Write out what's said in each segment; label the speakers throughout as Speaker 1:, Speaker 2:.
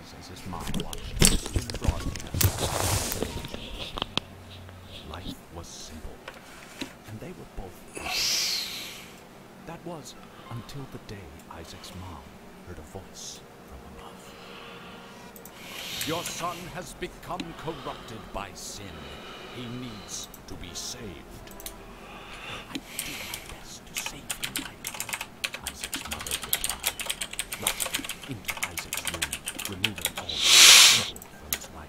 Speaker 1: eyes as his mom watched the broadcast. Life was simple, and they were both happy. That was until the day Isaac's mom heard a voice from above. Your son has become corrupted by sin. He needs to be saved. I will do my best to save him, Isaac's mother replied, rushing into Isaac's room, removing all the evil from his life.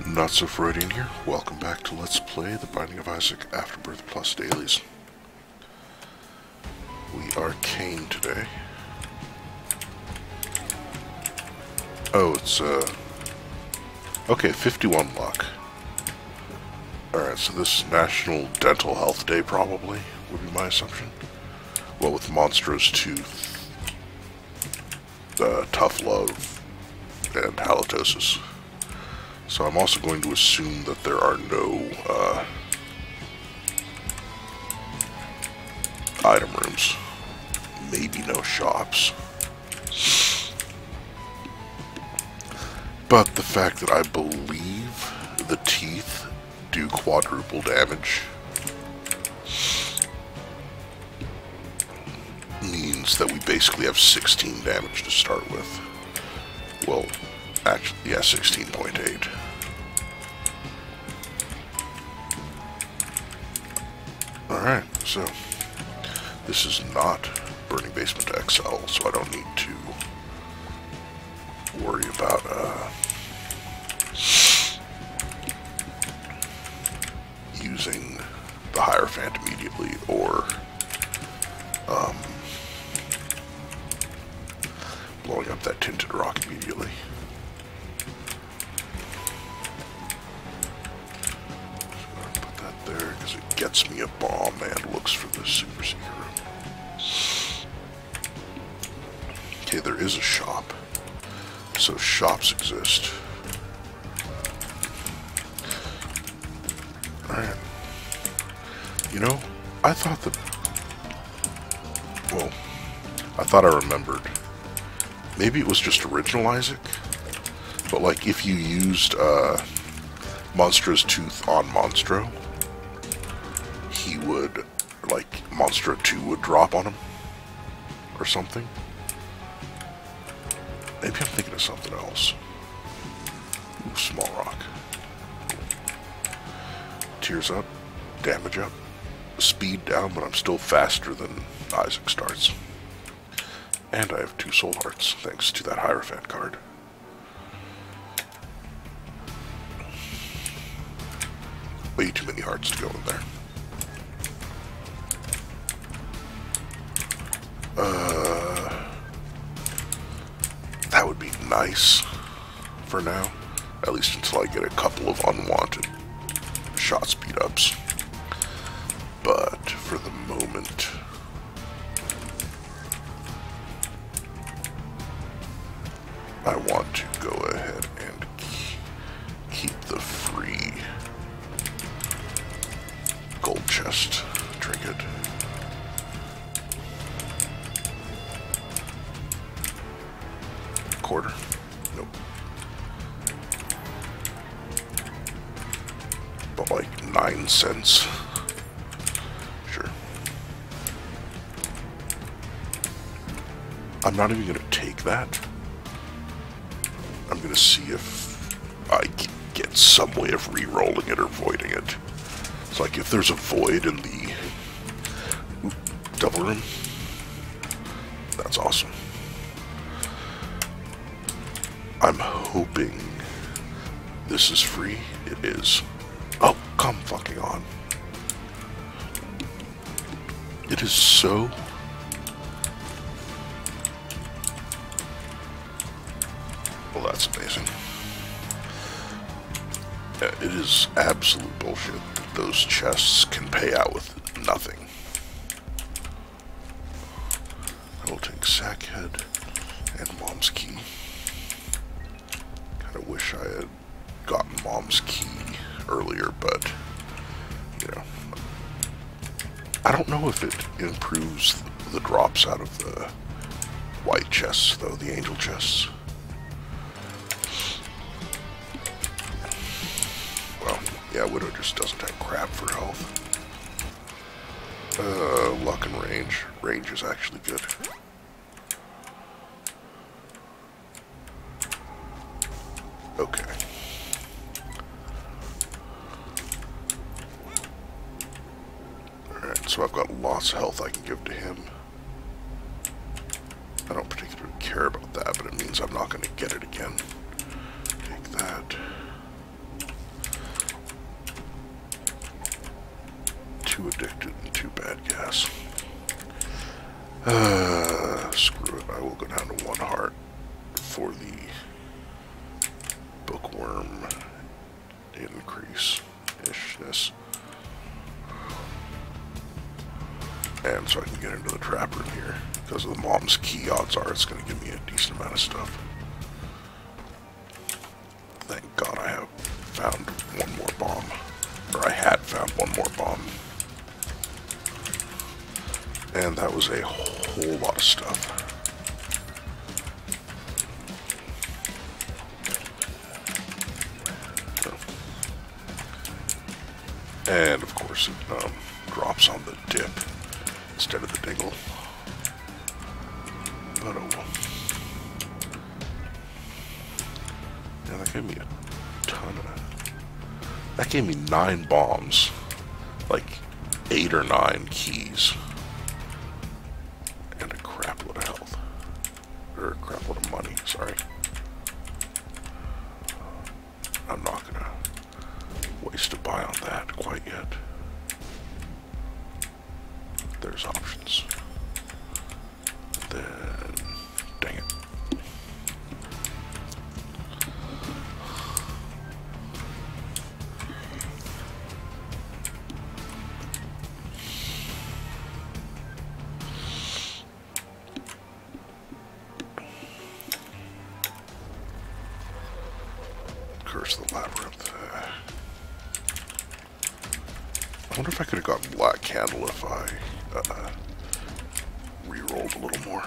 Speaker 2: NotSoFreudian here. Welcome back to Let's Play The Binding of Isaac Afterbirth Plus Dailies. We are Cain today. Oh, it's, okay, 51 luck. Alright, so this is National Dental Health Day, probably, would be my assumption. Well, with Monstro's Tooth, Tough Love, and Halitosis. So I'm also going to assume that there are no item rooms, maybe no shops. But the fact that I believe the teeth do quadruple damage means that we basically have 16 damage to start with. Well, actually, yeah, 16.8. Alright, so this is not Burning Basement XL, so I don't need to worry about using the Hierophant immediately or blowing up that Tinted Rock immediately. Because it gets me a bomb and looks for the super secret room. Okay, there is a shop. So shops exist. Alright. You know, I thought that... Well, I thought I remembered. Maybe it was just original Isaac. But like, if you used Monstro's Tooth on Monstro, he would, like, Monstro 2 would drop on him, or something. Maybe I'm thinking of something else. Ooh, small rock. Tears up, damage up, speed down, but I'm still faster than Isaac starts. And I have 2 soul hearts, thanks to that Hierophant card. Way too many hearts to go in there. That would be nice for now, at least until I get a couple of unwanted shot speed ups. But for the moment, I want to go ahead and keep the free gold chest trinket. Quarter? Nope. But like 9 cents. Sure. I'm not even gonna take that. I'm gonna see if I can get some way of re-rolling it or voiding it. It's like if there's a void in the double room, that's awesome. I'm hoping this is free, it is. Oh, come fucking on. It is so... Well, that's amazing. Yeah, it is absolute bullshit that those chests can pay out with nothing. I will take Sackhead and Mom's Key. Kinda wish I had gotten Mom's Key earlier, but, you know. I don't know if it improves the drops out of the white chests, though, the angel chests. Well, yeah, Widow just doesn't have crap for health. Luck and range. Range is actually good. Okay. Alright, so I've got lots of health I can give to him. I don't particularly care about that, but it means I'm not going to get it again. Take that. 2 addicted and 2 bad gas. Screw it, I will go down to 1 heart for the bookworm increase-ishness. And so I can get into the trap room here. Because of the Mom's Key, odds are it's going to give me a decent amount of stuff. Thank God I have found 1 more bomb. Or I had found 1 more bomb. And that was a whole lot of stuff. And of course it drops on the dip instead of the dingle. But oh well. Yeah, that gave me a ton of... That gave me 9 bombs. Like 8 or 9 keys. And a crap load of health. Or a crap load of money, sorry. I'm not gonna waste a buy on that quite yet. There's options. Then, dang it. Curse the labyrinth. I wonder if I could have gotten Black Candle if I re-rolled a little more.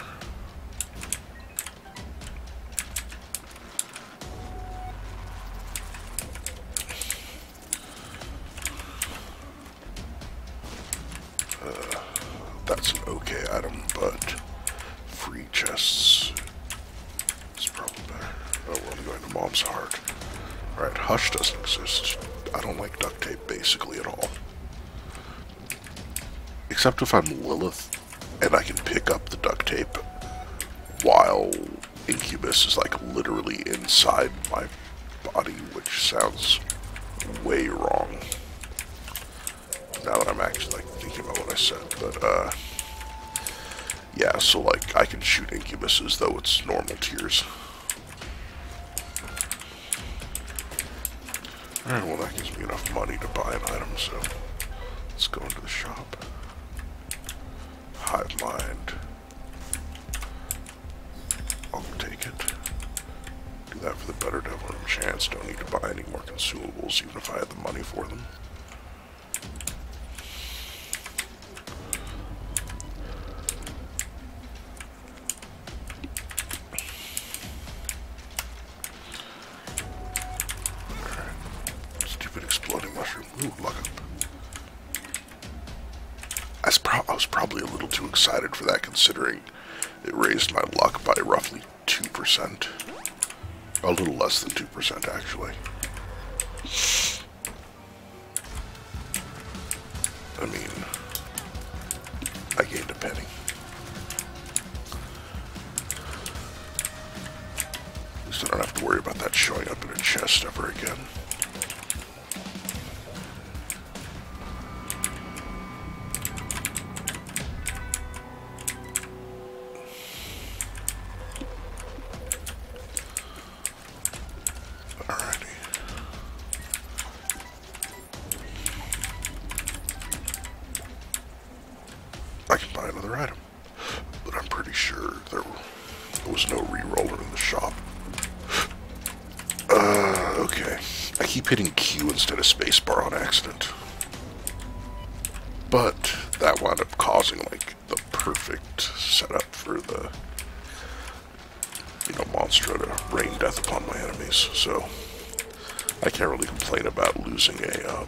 Speaker 2: That's an okay item, but free chests is probably better. Oh, we're only going to Mom's Heart. Alright, Hush doesn't exist. I don't like duct tape basically at all. Except if I'm Lilith and I can pick up the duct tape while Incubus is like literally inside my body, which sounds way wrong now that I'm actually like thinking about what I said. But yeah, so like I can shoot Incubus as though it's normal tears. Alright, well that gives me enough money to buy an item, so let's go into the shop. Hive Mind. I'll take it. Do that for the Better Devil and Chance. Don't need to buy any more consumables, even if I had the money for them. Alright. Stupid exploding mushroom. Ooh, luck up. I was probably a little too excited for that, considering it raised my luck by roughly 2%. A little less than 2%, actually. I mean, I gained a penny. At least I don't have to worry about that showing up in a chest ever again. Alrighty. I can buy another item, but I'm pretty sure there was no re-roller in the shop. Okay. I keep hitting Q instead of spacebar on accident. But that wound up causing, like, the perfect setup for the, monster to rain death upon my enemies. So, I can't really complain about losing a,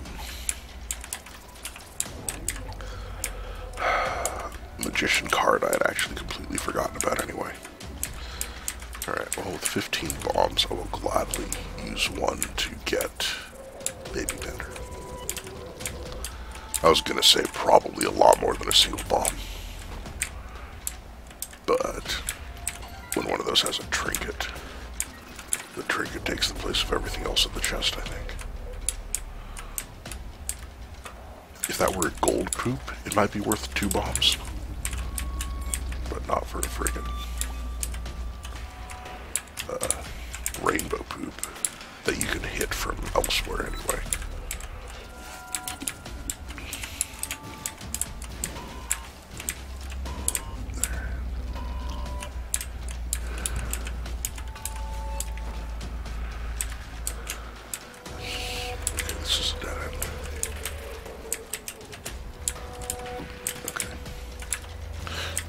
Speaker 2: magician card I had actually completely forgotten about anyway. Alright, well, with 15 bombs, I will gladly use one to get Baby Bender. I was gonna say probably a lot more than a single bomb. But when one of those has a trinket, the trinket takes the place of everything else in the chest, I think. If that were a gold poop, it might be worth 2 bombs. But not for a friggin' rainbow poop that you can hit from elsewhere anyway. There. Okay, this is a dead end. Okay.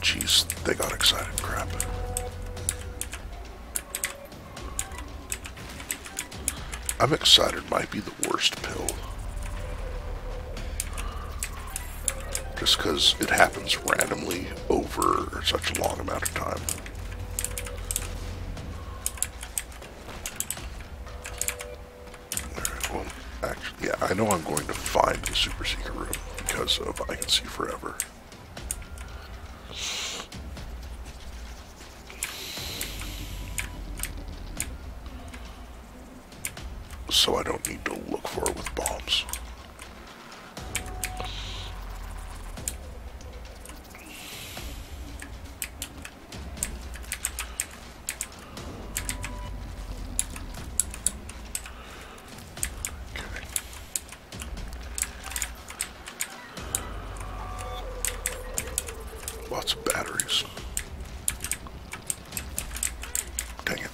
Speaker 2: Jeez, they got excited, crap. I'm excited might be the worst pill. Just because it happens randomly over such a long amount of time. Alright, well, actually, yeah, I know I'm going to find the super secret room because of I Can See Forever. So I don't need to look for it with bombs. Okay. Lots of batteries. Dang it.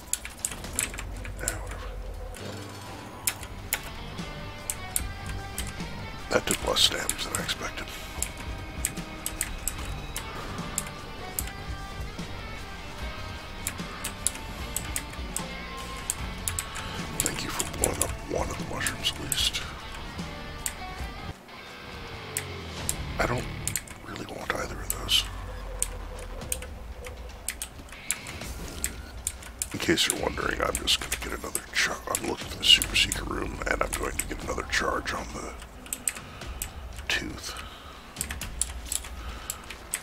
Speaker 2: That took less damage than I expected. Thank you for blowing up one of the mushrooms at least. I don't really want either of those. In case you're wondering, I'm just going to get another charge. I'm looking for the super secret room, and I'm going to get another charge on the tooth.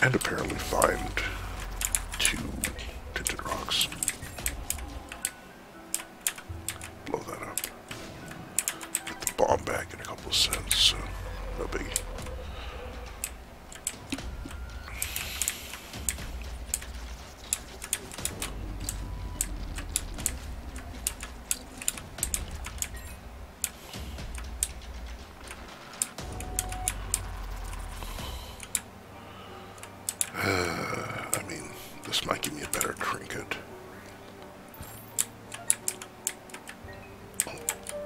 Speaker 2: And apparently find 2 tinted rocks. Blow that up. Get the bomb back in a couple of cents, so no biggie. I mean, this might give me a better trinket.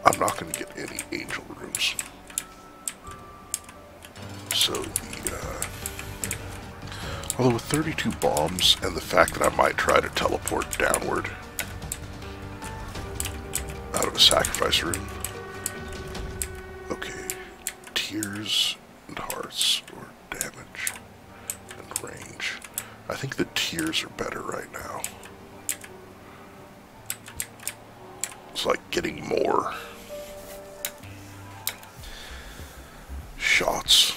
Speaker 2: I'm not going to get any angel rooms. So although with 32 bombs and the fact that I might try to teleport downward out of a sacrifice room. Okay, tears and hearts or damage. Range. I think the tears are better right now. It's like getting more shots.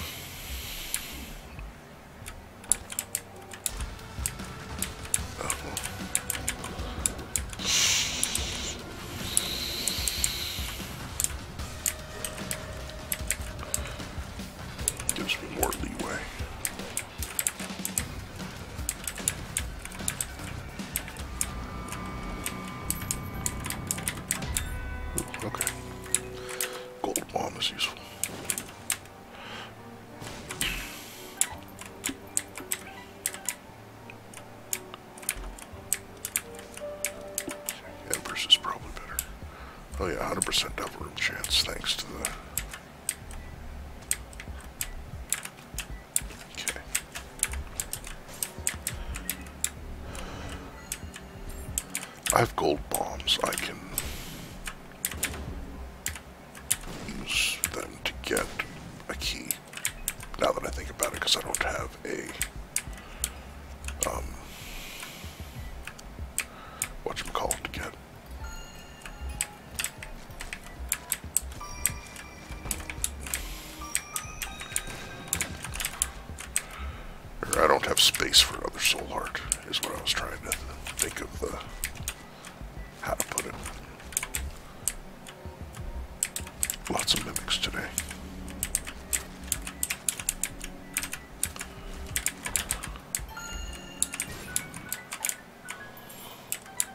Speaker 2: Gives me more leeway. as useful. Embers is probably better. Oh yeah, 100% double room chance thanks to the... Okay. I have gold bombs. I can use them to get a key. Now that I think about it, because I don't have a whatchamacallit to get. Or I don't have space for another soul heart, is what I was trying to think of the how to put it. Lots of mimics today.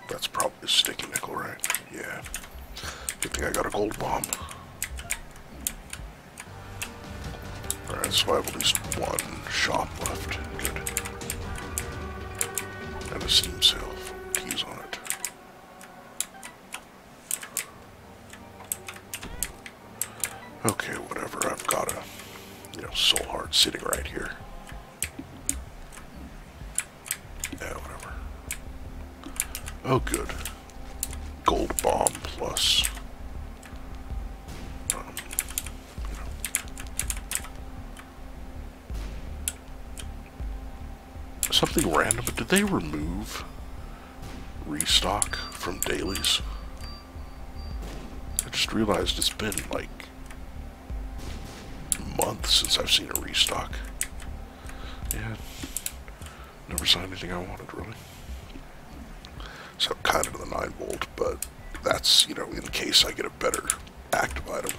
Speaker 2: That's probably a sticky nickel, right? Yeah. Good thing I got a gold bomb. Alright, so I have at least one shop left. Good. And a steam sail with keys on it. Okay, whatever. I've got a, soul heart sitting right here. Yeah, whatever. Oh, good. Gold bomb plus, something random. But did they remove restock from dailies? I just realized it's been like months since I've seen a restock. Yeah, never saw anything I wanted, really. So kind of the 9-volt, but that's, in case I get a better active item.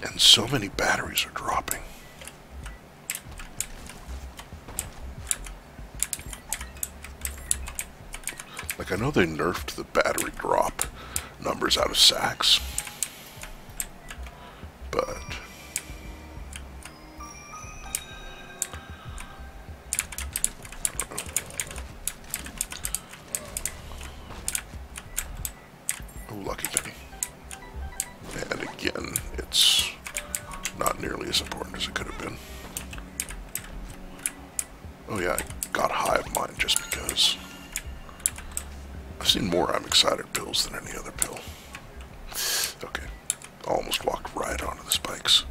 Speaker 2: And so many batteries are dropping. Like, I know they nerfed the battery drop numbers out of sacks, but oh, lucky penny. And again, it's not nearly as important as it could have been. Oh yeah, I got hive mind just because. I've seen more I'm excited pills than any other pill. Okay, almost walked right onto the spikes.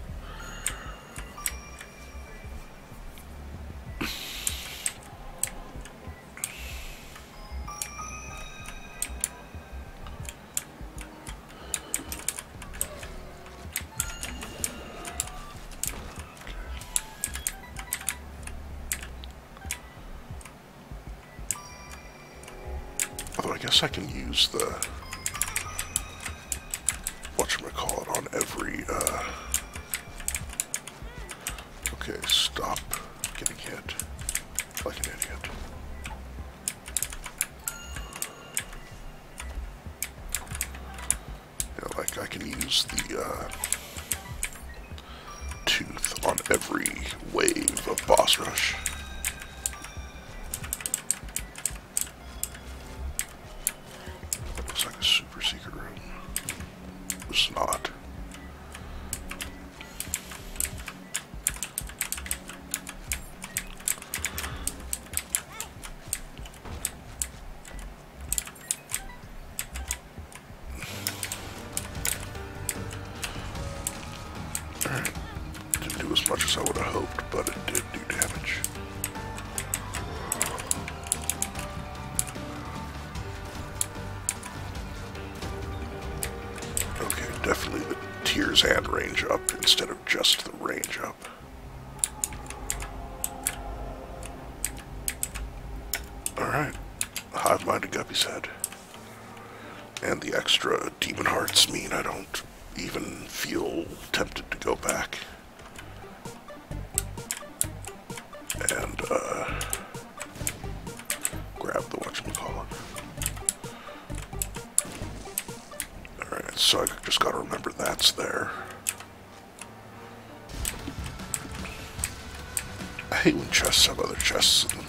Speaker 2: Although I guess I can use the whatchamacallit on every, okay, stop getting hit like an idiot. Yeah, like I can use the, tooth on every wave of boss rush. Looks like a super secret room. It's not. Alright. Didn't do as much as I would have hoped, but it did do damage. Okay, definitely the tiers and range up instead of just the range up. Alright, hive-minded guppy's head. And the extra demon hearts mean I don't even feel tempted to go back. And, grab so I just gotta remember that's there. I hate when chests have other chests in them.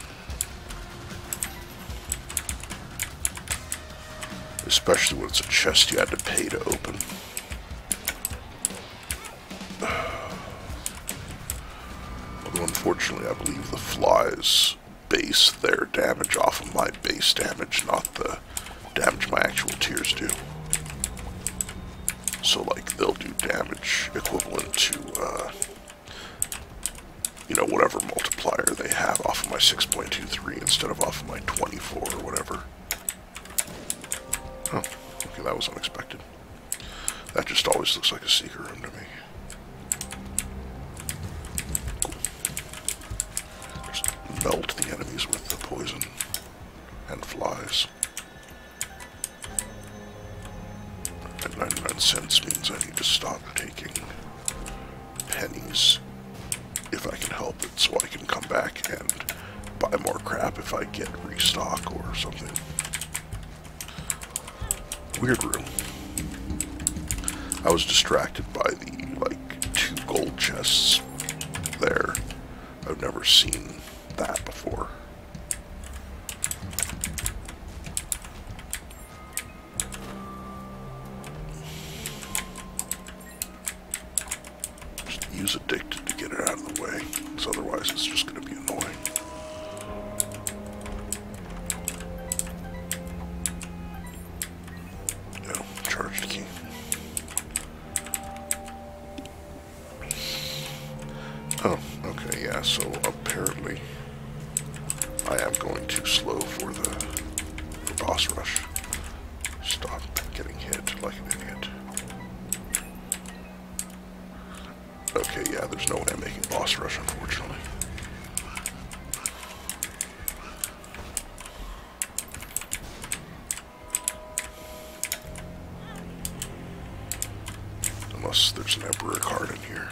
Speaker 2: Especially when it's a chest you had to pay to open. Although unfortunately I believe the flies base their damage off of my base damage, not the damage my actual tiers do. So like they'll do damage equivalent to you know, whatever multiplier they have off of my 6.23 instead of off of my 24 or whatever. Oh, okay, that was unexpected. That just always looks like a secret room to me. Cool. Just melt the enemies with the poison and flies. And 99 cents means I need to stop taking pennies if I can help it, so I can come back and buy more crap if I get restock or something. Weird room. I was distracted by the, like, 2 gold chests there. I've never seen that before. Just use addicted to get it out of the way, because otherwise it's just going to be annoying. Charged key. Oh, okay, yeah, so apparently I am going too slow for the boss rush. Stop getting hit like an idiot. Okay, yeah, there's no way I'm making boss rush, unfortunately. Unless there's an Emperor card in here.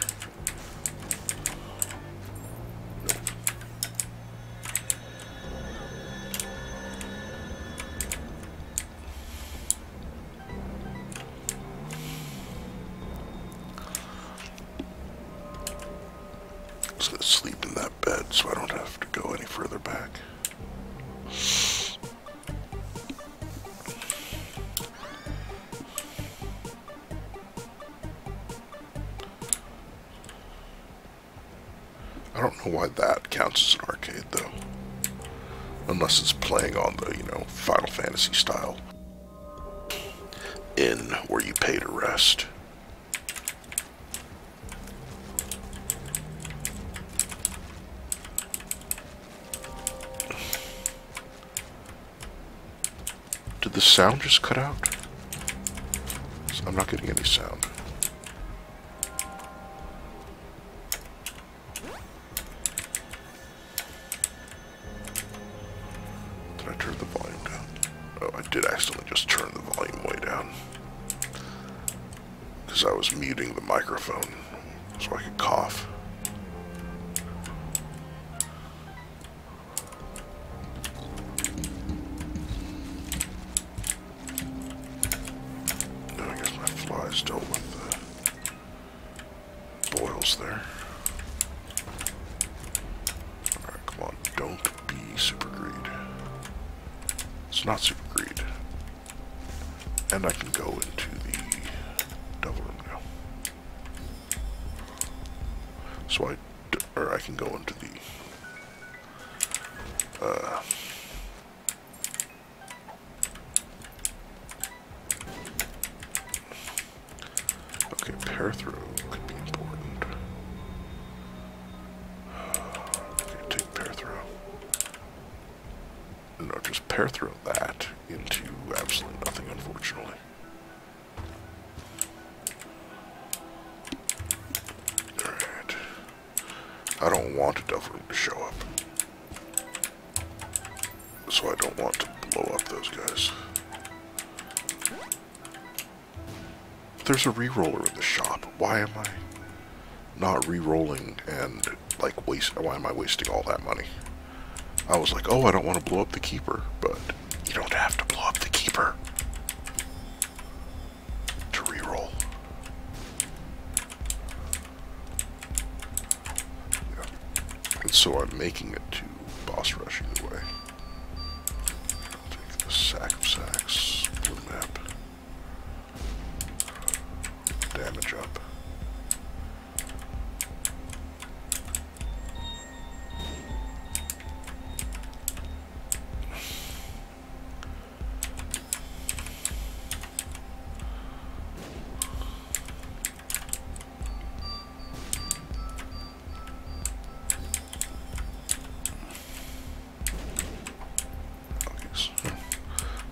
Speaker 2: Nope. Just gonna sleep in that bed so I don't have to go any further back. I don't know why that counts as an arcade, though. Unless it's playing on the, you know, Final Fantasy style inn where you pay to rest. Did the sound just cut out? I'm not getting any sound. Did I turn the volume down? Oh, I did accidentally just turn the volume way down. Because I was muting the microphone so I could cough. I guess my flies dealt with the boils there. Alright, come on, don't be super greed. It's not super greed. And I can go into the devil room now. So I can go into the okay, pair throw could be important. Okay, take pair throw. No, just pair throw that into absolutely nothing, unfortunately. Alright. I don't want a devil room to show up. So I don't want to blow up those guys. There's a re-roller in the shop. Why am I not re-rolling and, like, why am I wasting all that money? I was like, oh, I don't want to blow up the keeper, but you don't have to blow up the keeper to re-roll. So I'm making it to boss rush either way. I'll take the sack of sacks, blue map, damage up.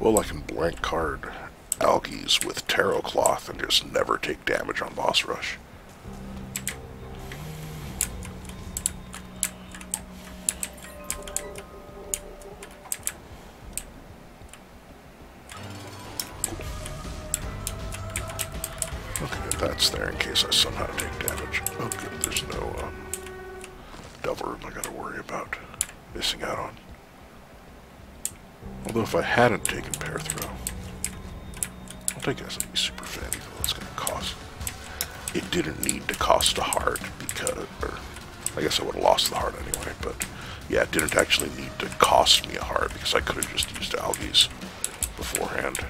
Speaker 2: Well, I can blank card Algies with Tarot Cloth and just never take damage on boss rush. Okay, that's there in case I somehow take damage. Oh good, there's no devil room I gotta worry about missing out on. Although if I hadn't taken Pair Throw, I don't think it has to be super fanny though. That's going to cost. It didn't need to cost a heart because, or I guess I would have lost the heart anyway. But yeah, it didn't actually need to cost me a heart because I could have just used Algies beforehand.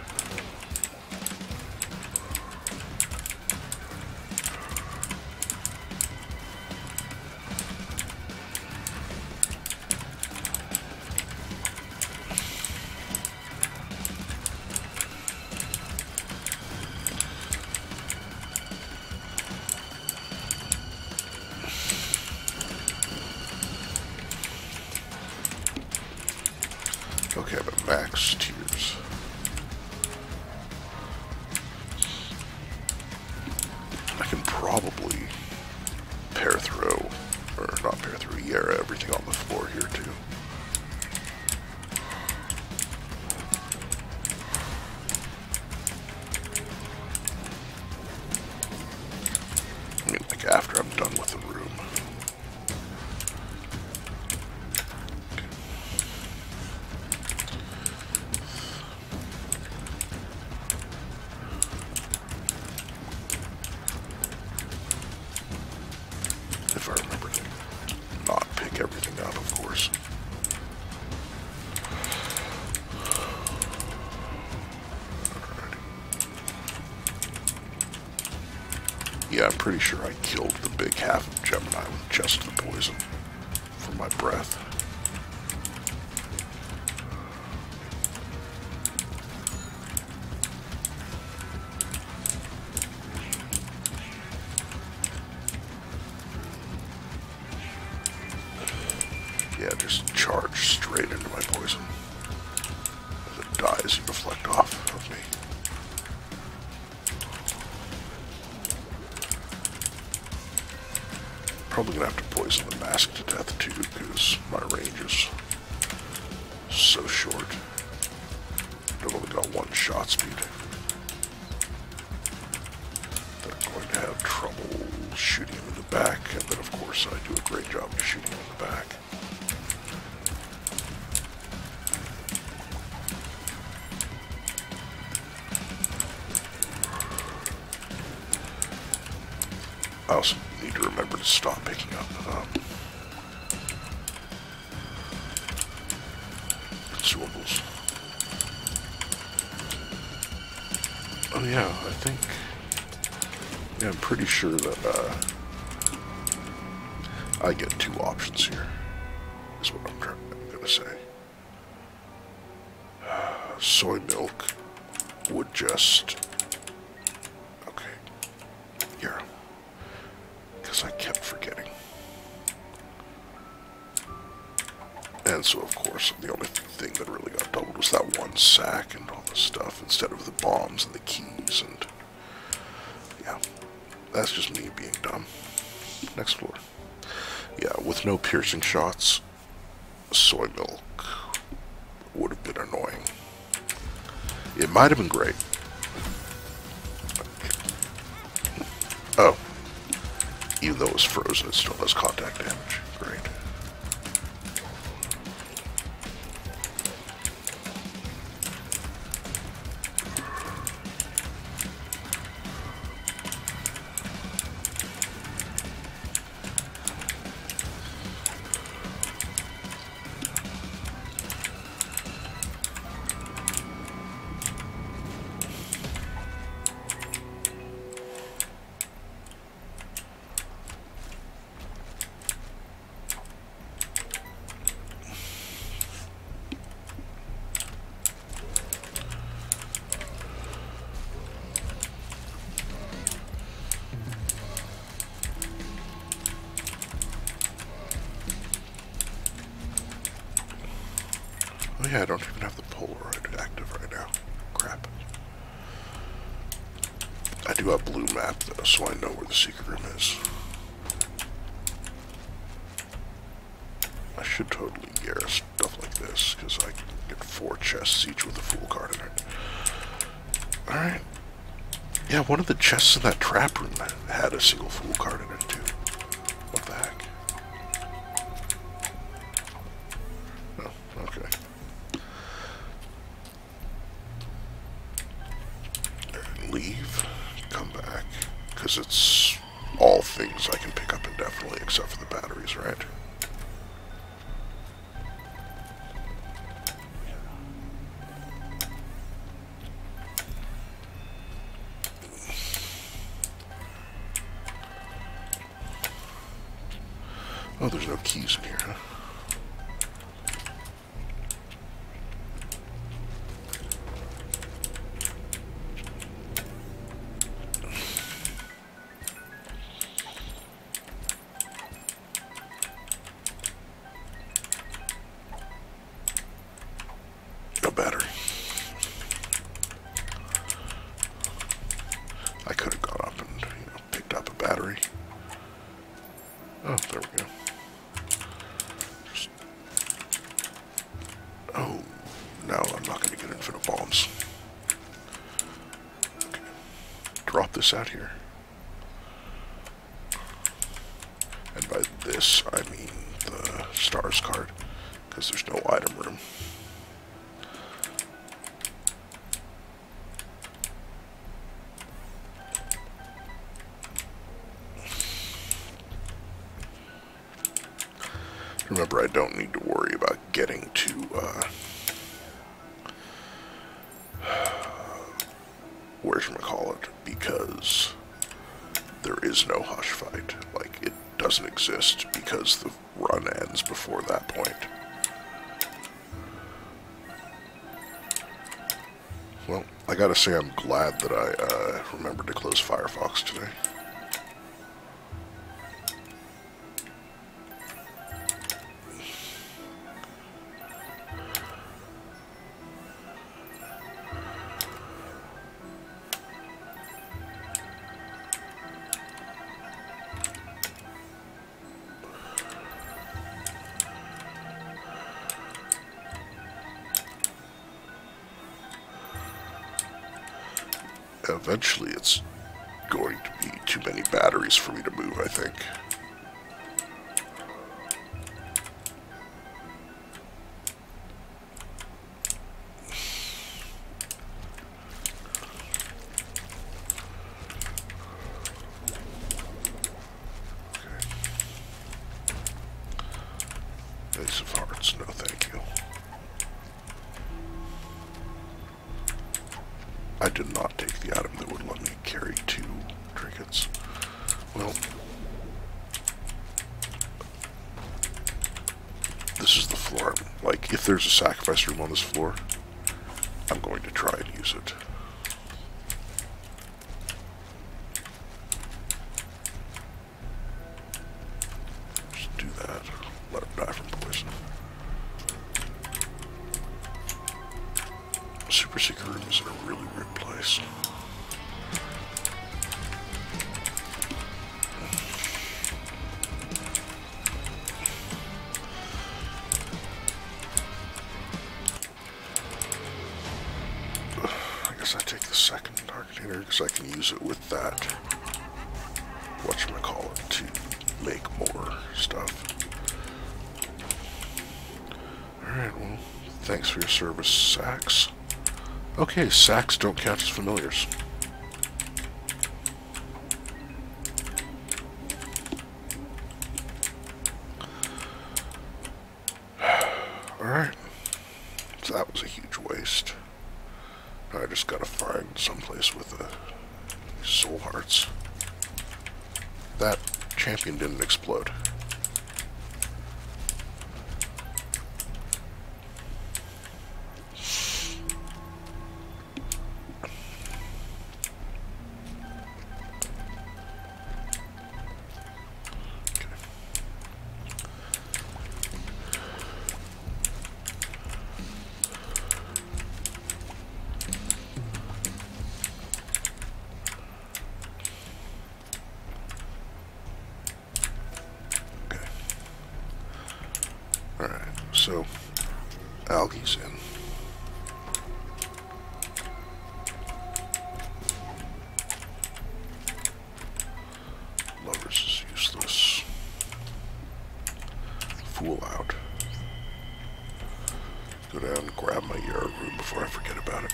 Speaker 2: Okay, I'm at max tiers. I can probably pair throw, or not pair throw, Yara everything on the floor here too. I mean, like after I'm done with the room. If I remember to not pick everything out, of course. Yeah, I'm pretty sure I killed the big half of Gemini with just the poison from my breath. Yeah, just charge straight into my poison. As it dies, you reflect off of me. Probably gonna have to poison the mask to death too, because my range is so short. I've only got one shot speed. That I'm going to have trouble shooting him in the back, and then of course I do a great job of shooting him in the back. I also need to remember to stop picking up consumables. Oh yeah, I think, yeah, I'm pretty sure that I get two options here, is what I'm gonna say. Soy milk would just, okay, here. I kept forgetting. And so, of course, the only thing that really got doubled was that one sack and all this stuff instead of the bombs and the keys, and yeah, that's just me being dumb. Next floor. Yeah, with no piercing shots, soy milk would have been annoying. It might have been great. Oh. Even though it's frozen, it still does contact damage. Great. Oh yeah, I don't even have the Polaroid active right now. Crap. I do have blue map though, so I know where the secret room is. I should totally gear stuff like this, because I can get 4 chests each with a fool card in it. Alright. Yeah, one of the chests in that trap room had a single fool card in it too. What the heck? Oh, okay. Leave, come back, because it's all things I can pick up indefinitely except for the batteries, right? Oh, there's no keys in here, huh? No battery. I could have gone up and, picked up a battery. Oh, there we go. Oh, no, I'm not going to get infinite bombs. Okay. Drop this out here. And by this, I mean the stars card, because there's no item room. Remember, I don't need to worry about getting to, whatchamacallit, because there is no hush fight. Like, it doesn't exist because the run ends before that point. Well, I gotta say I'm glad that I, remembered to close Firefox today. Eventually it's going to be too many batteries for me to move, I think. Okay. Ace of Hearts, no thank you. I did not take the item that would let me carry 2 trinkets. Well, this is the floor. Like, if there's a sacrifice room on this floor, I'm going to try and use it. Just do that. Let him die from poison. Super secret room is in a really weird place. I guess I take the second Arcanator because I can use it with that, whatchamacallit, to make more stuff. Alright, well, thanks for your service, Sax. Okay, sacks don't count as familiars. Alright. So that was a huge waste. Now I just gotta find someplace with soul hearts. That champion didn't explode. Algae's in. Lovers is useless. Fool out. Go down and grab my yard room before I forget about it.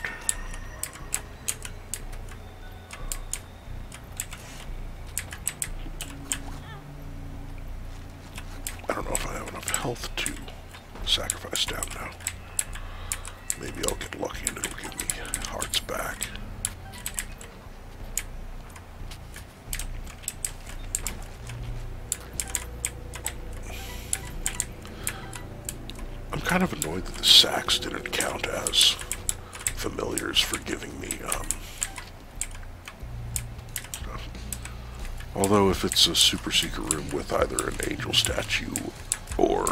Speaker 2: I don't know if I have enough health to sacrifice down now. Maybe I'll get lucky and it'll give me hearts back. I'm kind of annoyed that the sacks didn't count as familiars for giving me, although if it's a super secret room with either an angel statue or,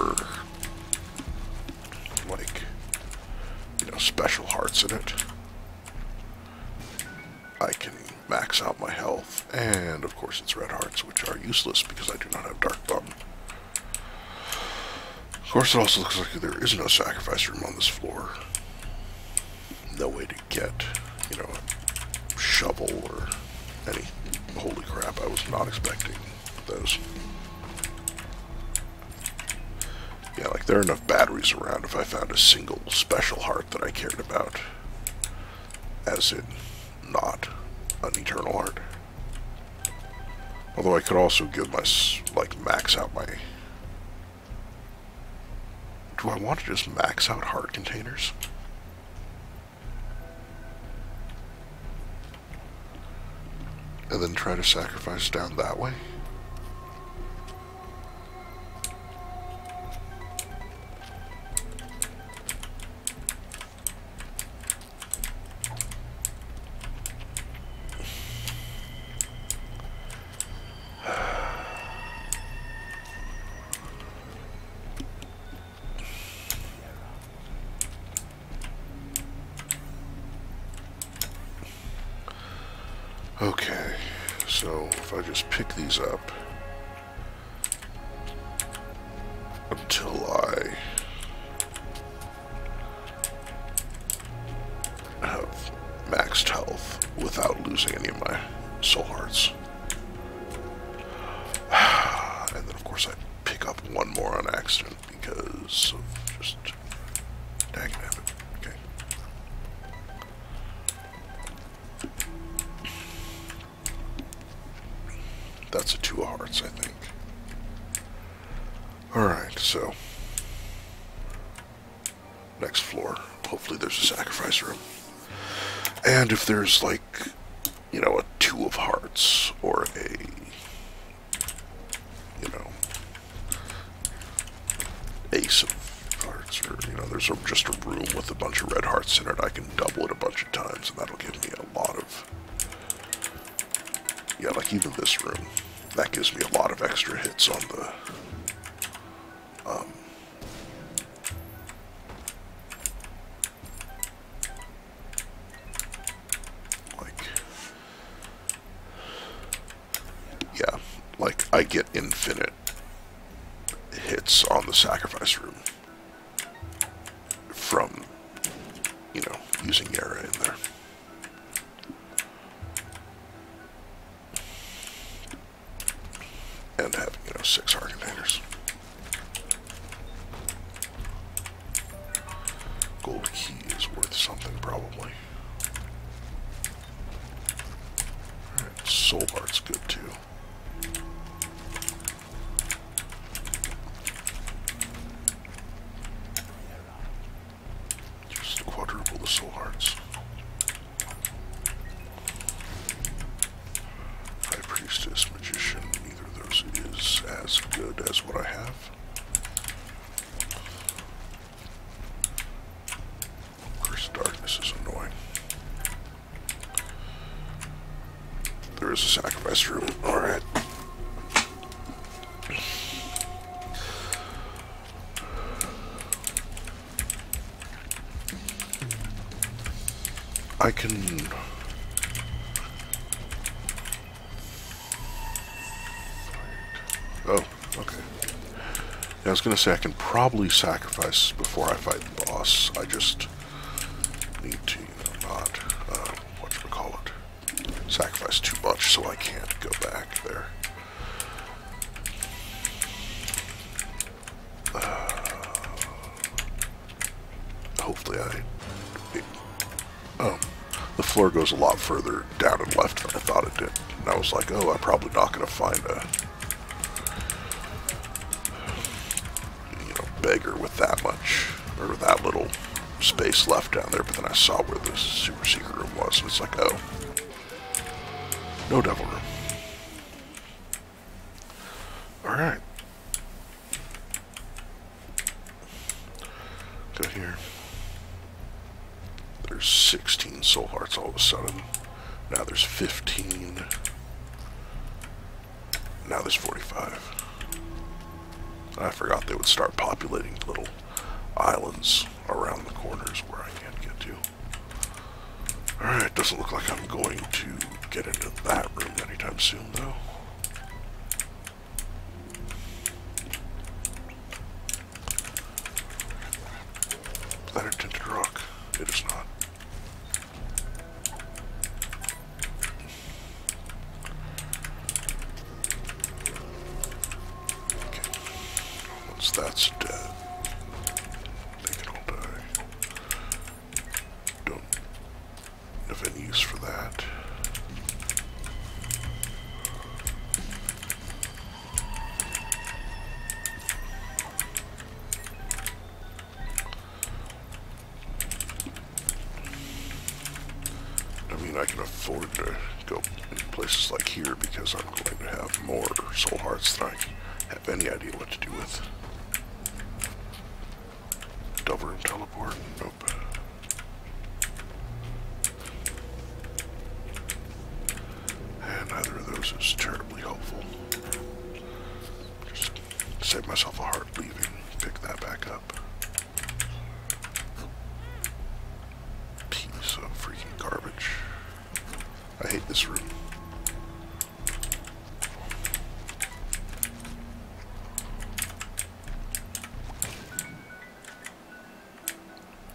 Speaker 2: like, you know, special hearts in it, I can max out my health. And, of course, it's red hearts, which are useless because I do not have Dark Bum. Of course, it also looks like there is no sacrifice room on this floor. No way to get, you know, a shovel or any. Holy crap, I was not expecting those. Yeah, like, there are enough batteries around if I found a single special heart that I cared about. As in, not an eternal heart. Although I could also give my, like, max out my... Do I want to just max out heart containers? And then try to sacrifice down that way? Okay, so if I just pick these up until I have maxed health without losing any of my soul hearts. And then of course I pick up one more on accident because of just dang habit. Okay. That's a 2 of hearts, I think. Alright, so next floor. Hopefully there's a sacrifice room. And if there's, like, you know, a 2 of hearts or a, you know, ace of hearts, or, you know, there's just a room with a bunch of red hearts in it, I can double it a bunch of times and that'll give me a lot of, yeah, like even this room, that gives me a lot of extra hits on the, like, yeah, like I get infinite hits on the sacrifice room from, you know, using Yara in there. And having, you know, 6 heart containers. Gold key is worth something, probably. Alright, soul heart's good too. Just quadruple the soul hearts. High priestess, magician, neither of those is as good as what I have. Curse of darkness is annoying. There is a sacrifice room. Alright. I can... Oh, okay. I was going to say I can probably sacrifice before I fight the boss. I just need to, not, whatchamacallit, sacrifice too much so I can't go back there. Hopefully the floor goes a lot further down and left than I thought it did. And I was like, oh, I'm probably not going to find a, beggar with that much, or that little space left down there, but then I saw where the super secret room was, and it's like, oh, no devil room. Alright. Go here. There's 16 soul hearts all of a sudden. Now there's 15. Now there's 45. I forgot they would start populating little islands around the corners where I can't get to. Alright, doesn't look like I'm going to get into that room anytime soon, though. Is that a tinted rock? It is not. That's dead. They can all die. Don't have any use for that. I mean, I can afford to go in places like here because I'm going to have more soul hearts than I have any idea what to do with. Double room teleport? Nope. And neither of those is terribly helpful. Just save myself a heart leaving, pick that back up. Piece of freaking garbage. I hate this room.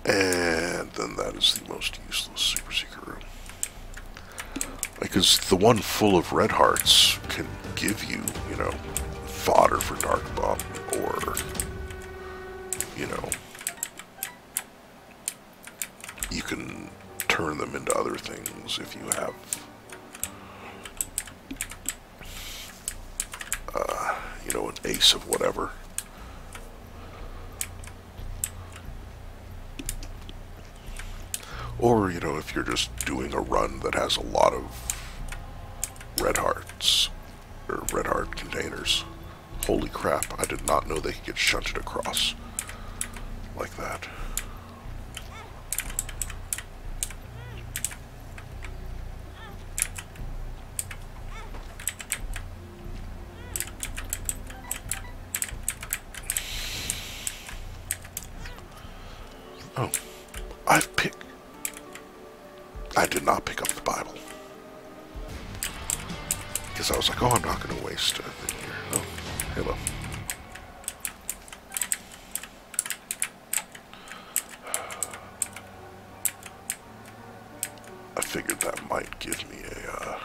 Speaker 2: And then that is the most useless super secret room. Because the one full of red hearts can give you, fodder for Dark Bomb, or, you can turn them into other things if you have, an ace of whatever. Or, if you're just doing a run that has a lot of red hearts, or red heart containers. Holy crap, I did not know they could get shunted across like that. Oh, I did not pick up the Bible. Because I was like, oh, I'm not going to waste a thing here. Oh, hello. I figured that might give me a,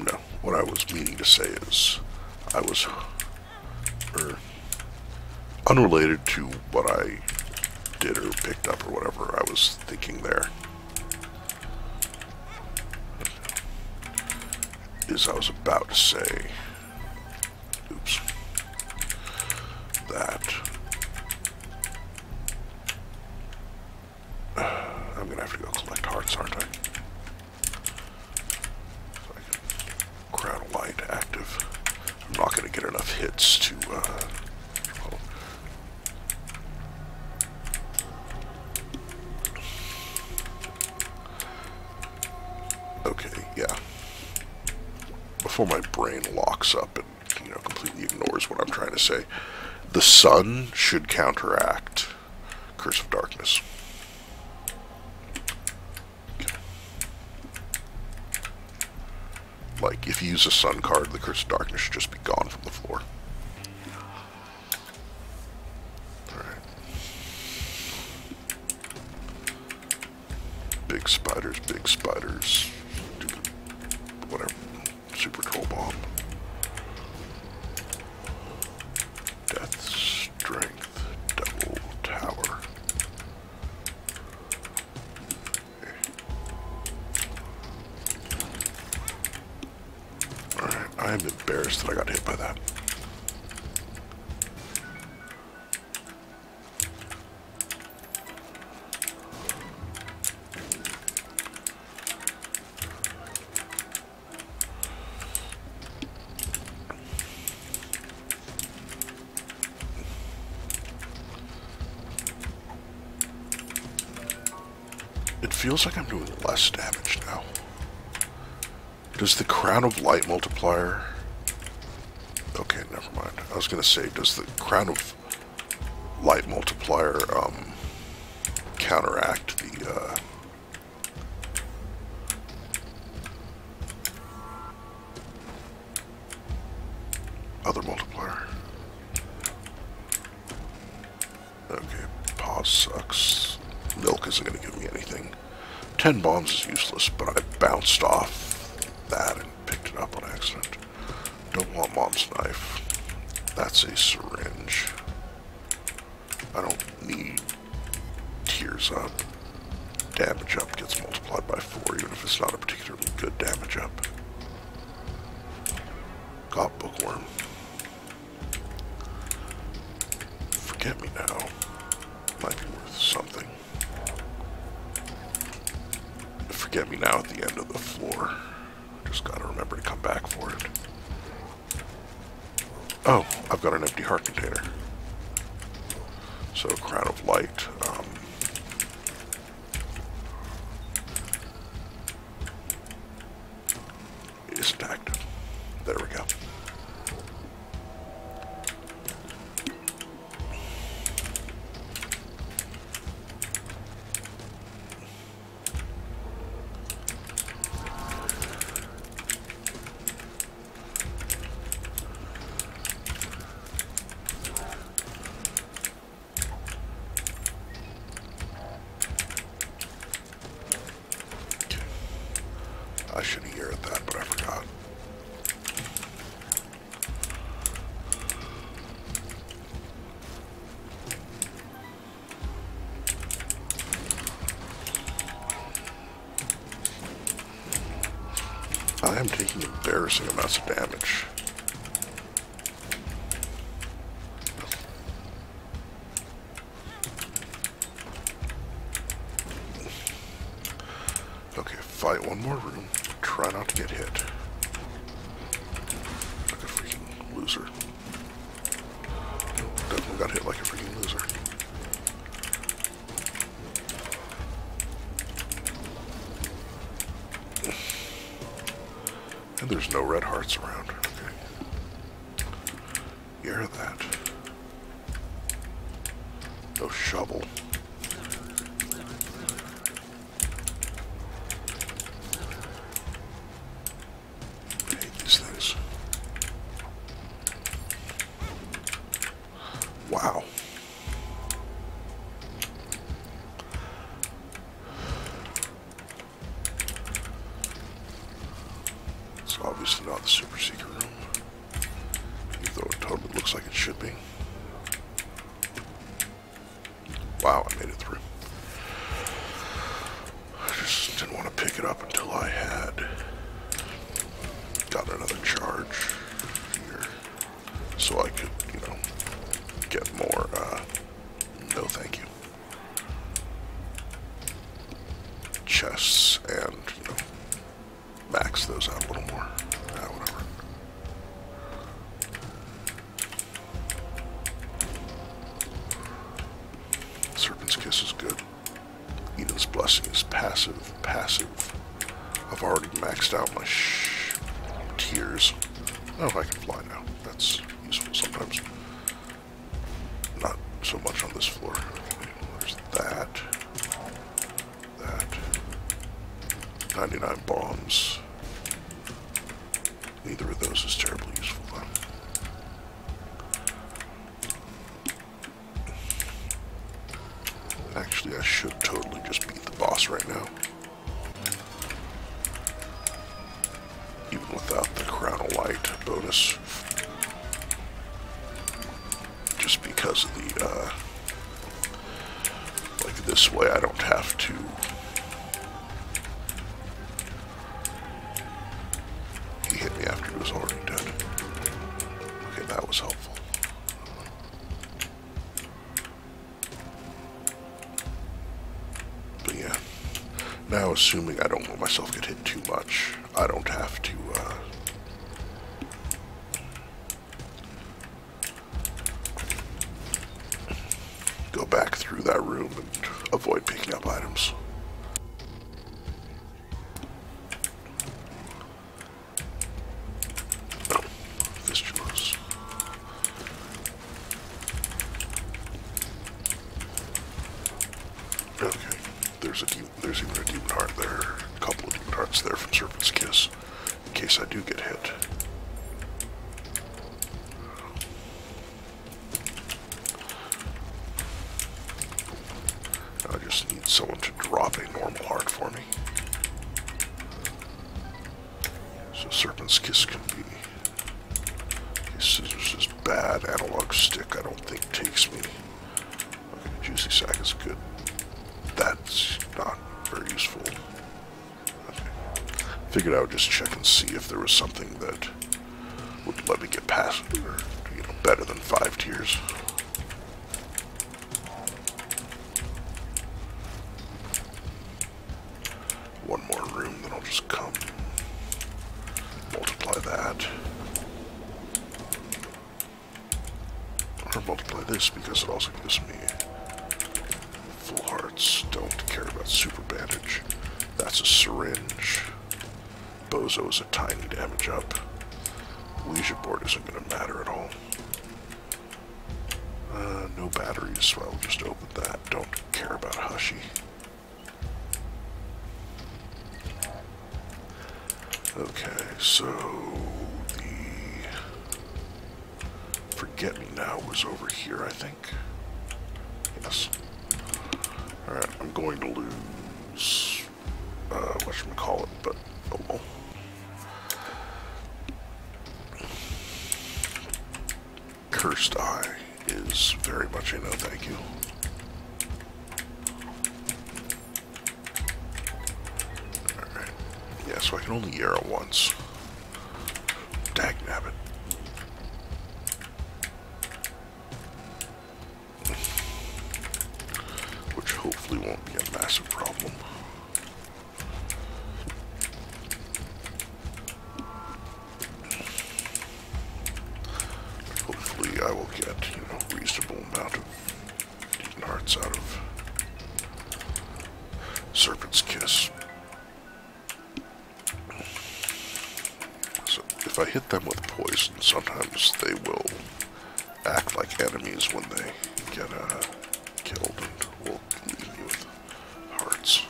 Speaker 2: no, what I was meaning to say is, unrelated to what I did or picked up or whatever, I was thinking there is I was about to say, oops, that I'm gonna have to go collect hearts, aren't I? So I can crown light active. I'm not gonna get enough hits to okay, yeah. Before my brain locks up and, completely ignores what I'm trying to say, the sun should counteract Curse of Darkness. Okay. Like, if you use a sun card, the Curse of Darkness should just be gone from the floor. Alright. Big spiders, big spiders. Stupid, whatever. Super Troll Bomb. Death, Strength, Double Tower. Alright, I am embarrassed that I got hit by that. It feels like I'm doing less damage now. Does the Crown of Light multiplier... Okay, never mind. I was gonna say, does the Crown of Light multiplier, counteract the, other multiplier? Okay, pause sucks. Milk isn't gonna give me anything. 10 bombs is useless, but I bounced off that and picked it up on accident. Don't want Mom's knife. That's a syringe. I don't need tears up. Damage up gets multiplied by 4, even if it's not a particularly good damage up. Got bookworm. Forget me now. Might be worth something. Forget me now at the end of the floor. Just gotta remember to come back for it. Oh, I've got an empty heart container. So, Crown of Light. Isn't active. There we go. I should have yeared that, but I forgot. I am taking embarrassing amounts of damage. Okay, fight one more room. Try not to get hit. Like a freaking loser. Definitely got hit like a freaking loser. And there's no red hearts around. Okay. Hear that. No shovel. Wow. It's obviously not the super secret room, even though it totally looks like it should be. Wow, I made it through. I just didn't want to pick it up until I had got another charge here, so I could, you know, get more, no thank you, chests and, you know, max those out a little more. Whatever. Serpent's Kiss is good. Eden's Blessing is passive. I've already maxed out my tears. Oh, I can fly now. That's useful sometimes. Not so much on this floor. Okay, there's that. 99 bombs. Neither of those is terribly useful, though. Actually, I should totally just beat the boss right now. Even without the Crown of Light bonus. Just because of the, like this way I don't have to he hit me after he was already dead. Okay, that was helpful. But yeah, now assuming I don't let myself get hit too much, I don't have to, go back through that room and avoid picking up items. Oh, fistulas. Okay, there's even a demon heart there. A couple of demon hearts there from Serpent's Kiss, in case I do get hit. I just need someone to drop a normal heart for me. So Serpent's Kiss can be... Okay, scissors is bad. Analog stick I don't think takes me. Okay, Juicy Sack is good. That's not very useful. Okay. Figured I would just check and see if there was something that would let me get past it, or, you know, better than 5 tiers. One more room, then I'll just come multiply that. Or multiply this because it also gives me full hearts. Don't care about super bandage. That's a syringe. Bozo is a tiny damage up. Ouija board isn't going to matter at all. No batteries, so I'll just open that. Don't care about Hushy. Okay, so the Forget-Me-Now was over here, I think. Yes. Alright, I'm going to lose, whatchamacallit, but oh well. Cursed Eye is very much a no thank you. Alright. Yeah, so I can only arrow once. Dagnabbit. Which hopefully won't be a massive problem. Hopefully I will get, you know, reasonable amount of demon hearts out of Serpent's Kiss. So if I hit them with poison, sometimes they will act like enemies when they get killed and will leave me with hearts.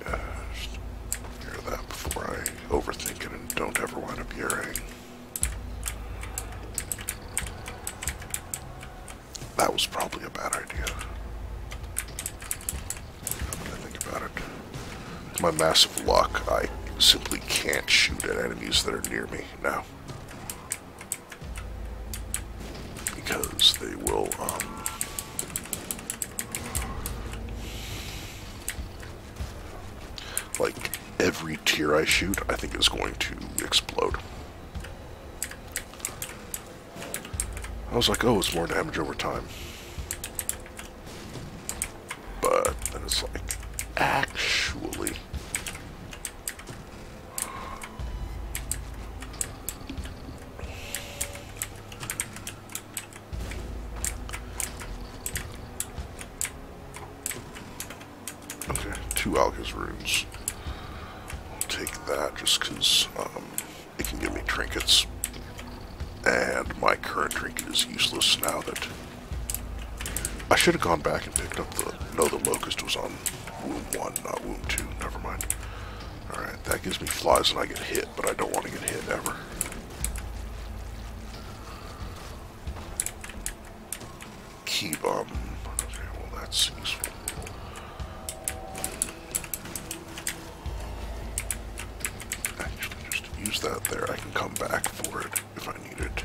Speaker 2: Yeah, just hear that before I overthink it and don't ever wind up hearing. That was probably a bad idea. Now that I think about it. With my massive luck, I simply can't shoot at enemies that are near me now. Because they will, like, every tier I shoot, I think is going to explode. I was like, oh, it's more damage over time. But then it's like, actually... Okay, 2 Alga's runes. I'll take that just because it can give me trinkets. And my current trinket is useless now that... I should have gone back and picked up the... No, the Locust was on wound 1, not wound 2. Never mind. Alright, that gives me flies and I get hit, but I don't want to get hit ever. Key bomb. Okay, well that's useful. Actually, just use that there. I can come back for it if I need it.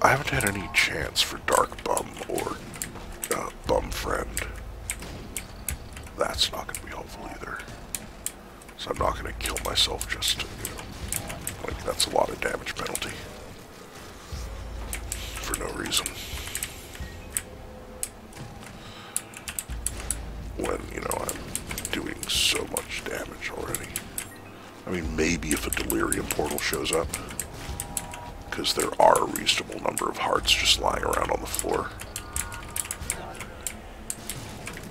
Speaker 2: I haven't had any chance for Dark Bum or Bum Friend. That's not going to be helpful either. So I'm not going to kill myself just to, like, that's a lot of damage penalty. For no reason. When, I'm doing so much damage already. I mean, maybe if a Delirium Portal shows up. Because there are a reasonable number of hearts just lying around on the floor.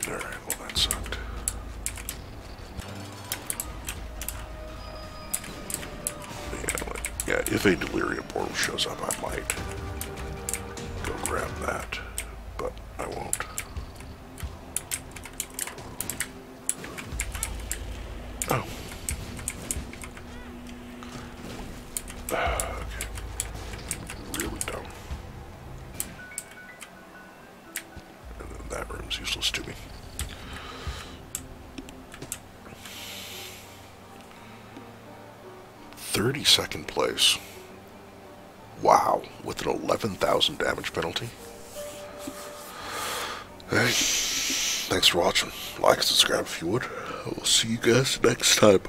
Speaker 2: Alright, well that sucked. Yeah, if a Delirium Portal shows up, I might go grab that, but I won't. Oh. Okay. Really dumb. And then that room's useless to me. "32nd place. Wow, with an 11,000 damage penalty. Hey, thanks for watching. Like and subscribe if you would. I will see you guys next time.